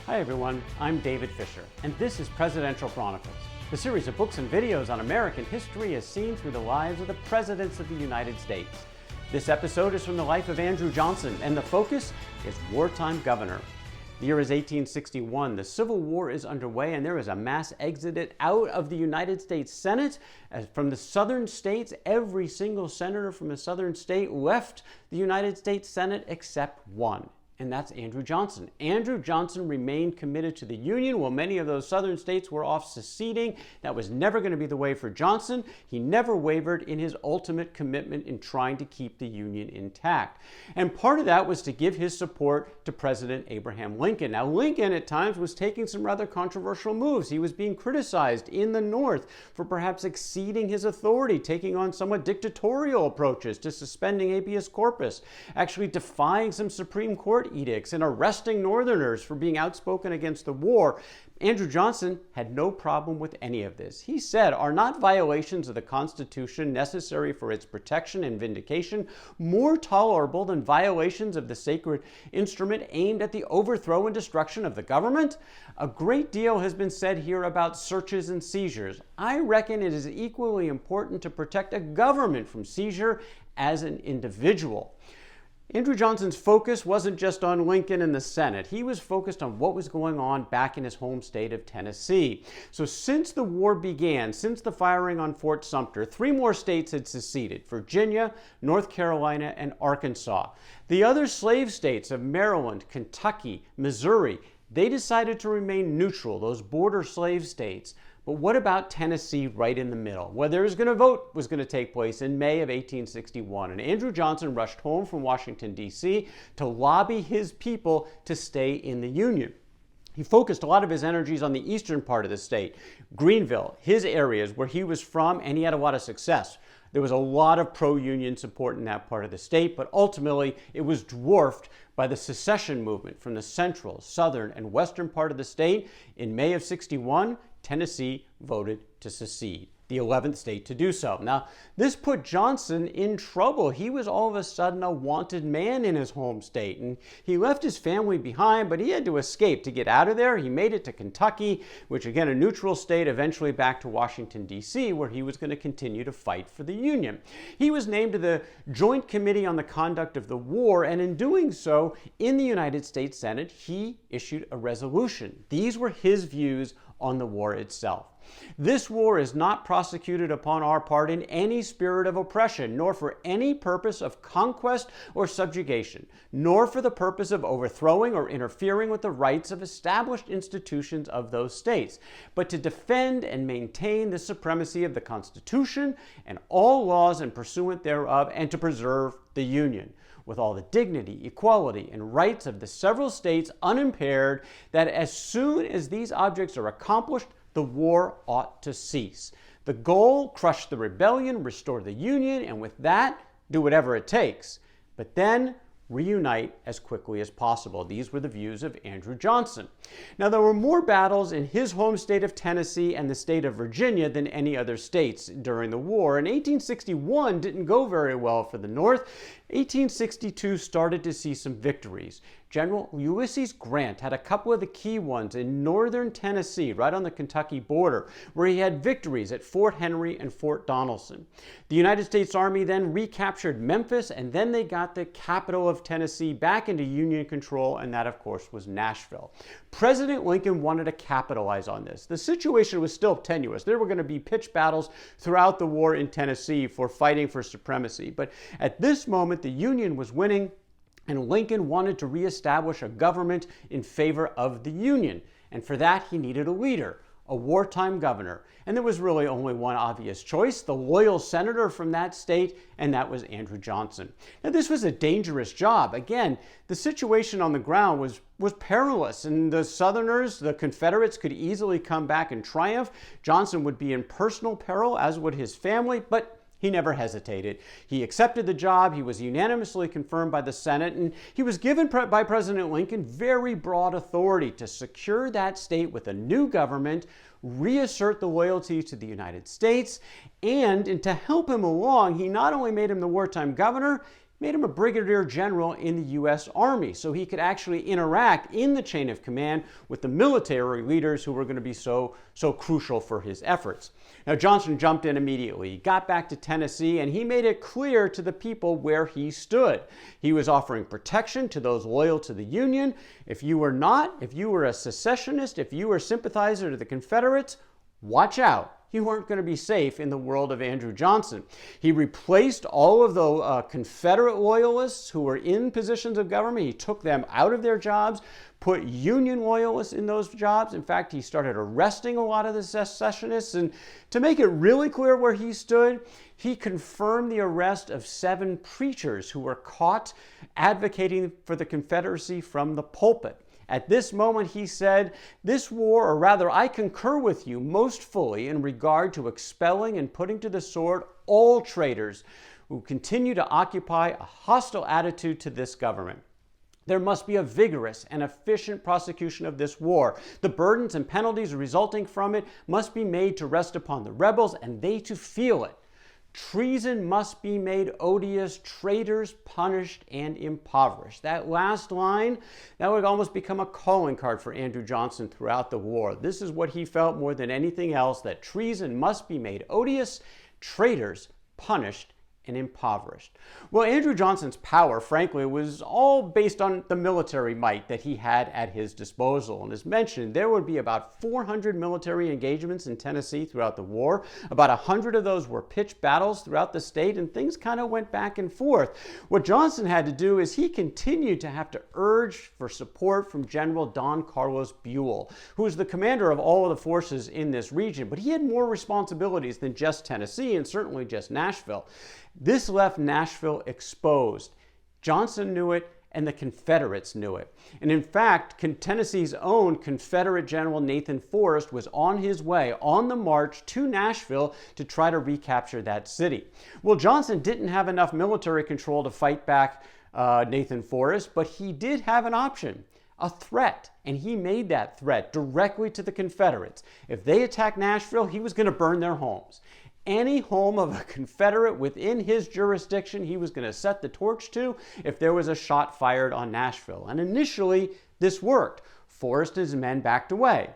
Hi everyone, I'm David Fisher, and this is Presidential Chronicles, the series of books and videos on American history as seen through the lives of the presidents of the United States. This episode is from the life of Andrew Johnson, and the focus is wartime governor. The year is 1861, the Civil War is underway, and there is a mass exodus out of the United States Senate. From the southern states, every single senator from a southern state left the United States Senate except one. And that's Andrew Johnson. Andrew Johnson remained committed to the Union while many of those southern states were off seceding. That was never going to be the way for Johnson. He never wavered in his ultimate commitment in trying to keep the Union intact. And part of that was to give his support to President Abraham Lincoln. Now, Lincoln at times was taking some rather controversial moves. He was being criticized in the North for perhaps exceeding his authority, taking on somewhat dictatorial approaches to suspending habeas corpus, actually defying some Supreme Court edicts and arresting Northerners for being outspoken against the war. Andrew Johnson had no problem with any of this. He said, "Are not violations of the Constitution necessary for its protection and vindication more tolerable than violations of the sacred instrument aimed at the overthrow and destruction of the government?" A great deal has been said here about searches and seizures. I reckon it is equally important to protect a government from seizure as an individual. Andrew Johnson's focus wasn't just on Lincoln and the Senate. He was focused on what was going on back in his home state of Tennessee. So since the war began, since the firing on Fort Sumter, 3 more states had seceded: Virginia, North Carolina, and Arkansas. The other slave states of Maryland, Kentucky, Missouri, they decided to remain neutral, those border slave states. But what about Tennessee right in the middle, where there was going to vote was going to take place in May of 1861? And Andrew Johnson rushed home from Washington, D.C. to lobby his people to stay in the Union. He focused a lot of his energies on the eastern part of the state, Greenville, his areas where he was from, and he had a lot of success. There was a lot of pro-union support in that part of the state, but ultimately it was dwarfed by the secession movement from the central, southern, and western part of the state. In May of 61, Tennessee voted to secede, the 11th state to do so. Now, this put Johnson in trouble. He was all of a sudden a wanted man in his home state, and he left his family behind, but he had to escape to get out of there. He made it to Kentucky, which again, a neutral state, eventually back to Washington, D.C., where he was going to continue to fight for the Union. He was named to the Joint Committee on the Conduct of the War, and in doing so, in the United States Senate, he issued a resolution. These were his views on the war itself. This war is not prosecuted upon our part in any spirit of oppression, nor for any purpose of conquest or subjugation, nor for the purpose of overthrowing or interfering with the rights of established institutions of those states, but to defend and maintain the supremacy of the Constitution and all laws in pursuant thereof, and to preserve the Union, with all the dignity, equality, and rights of the several states unimpaired, that as soon as these objects are accomplished, the war ought to cease. The goal: crush the rebellion, restore the Union, and with that, do whatever it takes. But then, reunite as quickly as possible. These were the views of Andrew Johnson. Now, there were more battles in his home state of Tennessee and the state of Virginia than any other states during the war, and 1861 didn't go very well for the North. 1862 started to see some victories. General Ulysses Grant had a couple of the key ones in northern Tennessee, right on the Kentucky border, where he had victories at Fort Henry and Fort Donelson. The United States Army then recaptured Memphis, and then they got the capital of Tennessee back into Union control, and that, of course, was Nashville. President Lincoln wanted to capitalize on this. The situation was still tenuous. There were going to be pitched battles throughout the war in Tennessee for fighting for supremacy. But at this moment, the Union was winning, and Lincoln wanted to reestablish a government in favor of the Union. And for that, he needed a leader, a wartime governor. And there was really only one obvious choice: the loyal senator from that state, and that was Andrew Johnson. Now, this was a dangerous job. Again, the situation on the ground was perilous, and the Southerners, the Confederates, could easily come back and triumph. Johnson would be in personal peril, as would his family, but he never hesitated. He accepted the job. He was unanimously confirmed by the Senate, and he was given by President Lincoln very broad authority to secure that state with a new government, reassert the loyalty to the United States, and to help him along, he not only made him the wartime governor, made him a brigadier general in the U.S. Army, so he could actually interact in the chain of command with the military leaders who were going to be so crucial for his efforts. Now, Johnson jumped in immediately. He got back to Tennessee, and he made it clear to the people where he stood. He was offering protection to those loyal to the Union. If you were a secessionist, if you were a sympathizer to the Confederates, watch out. You weren't going to be safe in the world of Andrew Johnson. He replaced all of the Confederate loyalists who were in positions of government. He took them out of their jobs, put Union loyalists in those jobs. In fact, he started arresting a lot of the secessionists. And to make it really clear where he stood, he confirmed the arrest of 7 preachers who were caught advocating for the Confederacy from the pulpit. At this moment, he said, "This war, or rather, I concur with you most fully in regard to expelling and putting to the sword all traitors who continue to occupy a hostile attitude to this government. There must be a vigorous and efficient prosecution of this war. The burdens and penalties resulting from it must be made to rest upon the rebels, and they to feel it. Treason must be made odious, traitors punished and impoverished." That last line, that would almost become a calling card for Andrew Johnson throughout the war. This is what he felt more than anything else, that treason must be made odious, traitors punished and impoverished. Well, Andrew Johnson's power, frankly, was all based on the military might that he had at his disposal. And as mentioned, there would be about 400 military engagements in Tennessee throughout the war. About 100 of those were pitched battles throughout the state, and things kind of went back and forth. What Johnson had to do is he continued to have to urge for support from General Don Carlos Buell, who was the commander of all of the forces in this region. But he had more responsibilities than just Tennessee, and certainly just Nashville. This left Nashville exposed. Johnson knew it, and the Confederates knew it. And in fact, Tennessee's own Confederate General Nathan Forrest was on his way, on the march to Nashville to try to recapture that city. Well, Johnson didn't have enough military control to fight back Nathan Forrest, but he did have an option. A threat, and he made that threat directly to the Confederates. If they attacked Nashville, he was going to burn their homes. Any home of a Confederate within his jurisdiction, he was going to set the torch to if there was a shot fired on Nashville. And initially, this worked. Forrest and his men backed away,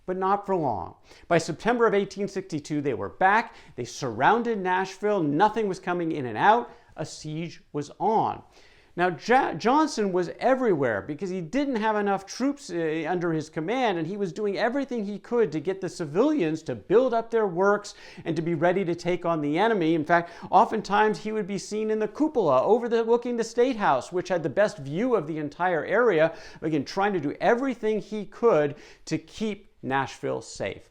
but not for long. By September of 1862, they were back. They surrounded Nashville. Nothing was coming in and out. A siege was on. Now, Johnson was everywhere because he didn't have enough troops under his command, and he was doing everything he could to get the civilians to build up their works and to be ready to take on the enemy. In fact, oftentimes he would be seen in the cupola overlooking the State House, which had the best view of the entire area, again, trying to do everything he could to keep Nashville safe.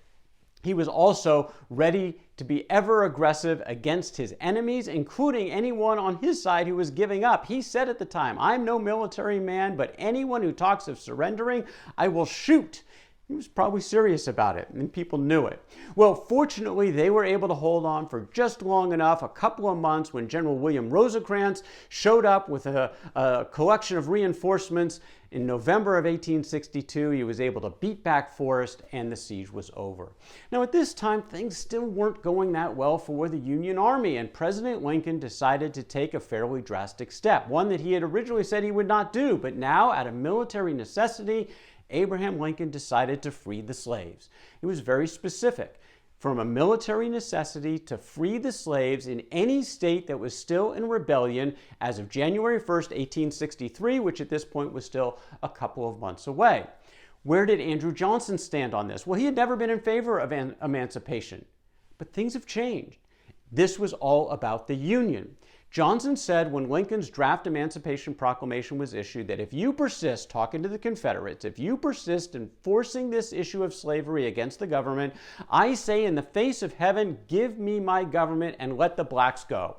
He was also ready to be ever aggressive against his enemies, including anyone on his side who was giving up. He said at the time, "I'm no military man, but anyone who talks of surrendering, I will shoot." He was probably serious about it, and people knew it. Well, fortunately, they were able to hold on for just long enough, a couple of months, when General William Rosecrans showed up with a collection of reinforcements. In November of 1862, he was able to beat back Forrest, and the siege was over. Now, at this time, things still weren't going that well for the Union Army, and President Lincoln decided to take a fairly drastic step, one that he had originally said he would not do, but now, out of military necessity, Abraham Lincoln decided to free the slaves. It was very specific. From a military necessity to free the slaves in any state that was still in rebellion as of January 1st, 1863, which at this point was still a couple of months away. Where did Andrew Johnson stand on this? Well, he had never been in favor of emancipation, but things have changed. This was all about the Union. Johnson said when Lincoln's draft Emancipation Proclamation was issued that if you persist, talking to the Confederates, if you persist in forcing this issue of slavery against the government, I say in the face of heaven, give me my government and let the blacks go.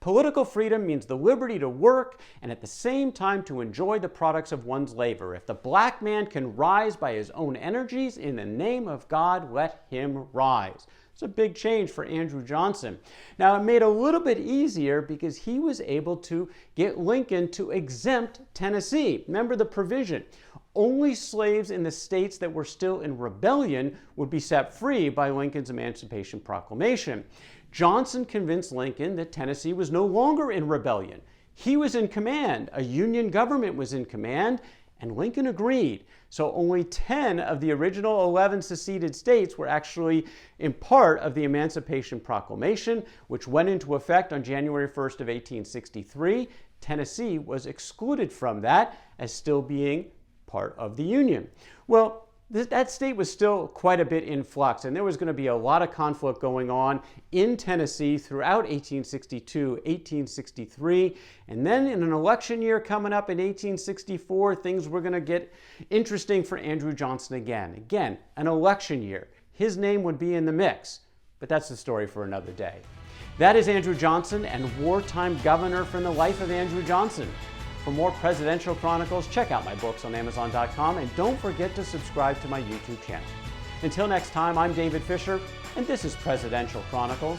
Political freedom means the liberty to work and at the same time to enjoy the products of one's labor. If the black man can rise by his own energies, in the name of God, let him rise. It's a big change for Andrew Johnson. Now, it made it a little bit easier because he was able to get Lincoln to exempt Tennessee. Remember the provision. Only slaves in the states that were still in rebellion would be set free by Lincoln's Emancipation Proclamation. Johnson convinced Lincoln that Tennessee was no longer in rebellion. He was in command. A Union government was in command, and Lincoln agreed. So only 10 of the original 11 seceded states were actually in part of the Emancipation Proclamation, which went into effect on January 1st of 1863. Tennessee was excluded from that as still being part of the Union. Well, that state was still quite a bit in flux, and there was going to be a lot of conflict going on in Tennessee throughout 1862, 1863, and then in an election year coming up in 1864, things were going to get interesting for Andrew Johnson again. Again, an election year. His name would be in the mix, but that's the story for another day. That is Andrew Johnson and Wartime Governor from the life of Andrew Johnson. For more Presidential Chronicles, check out my books on Amazon.com, and don't forget to subscribe to my YouTube channel. Until next time, I'm David Fisher, and this is Presidential Chronicles.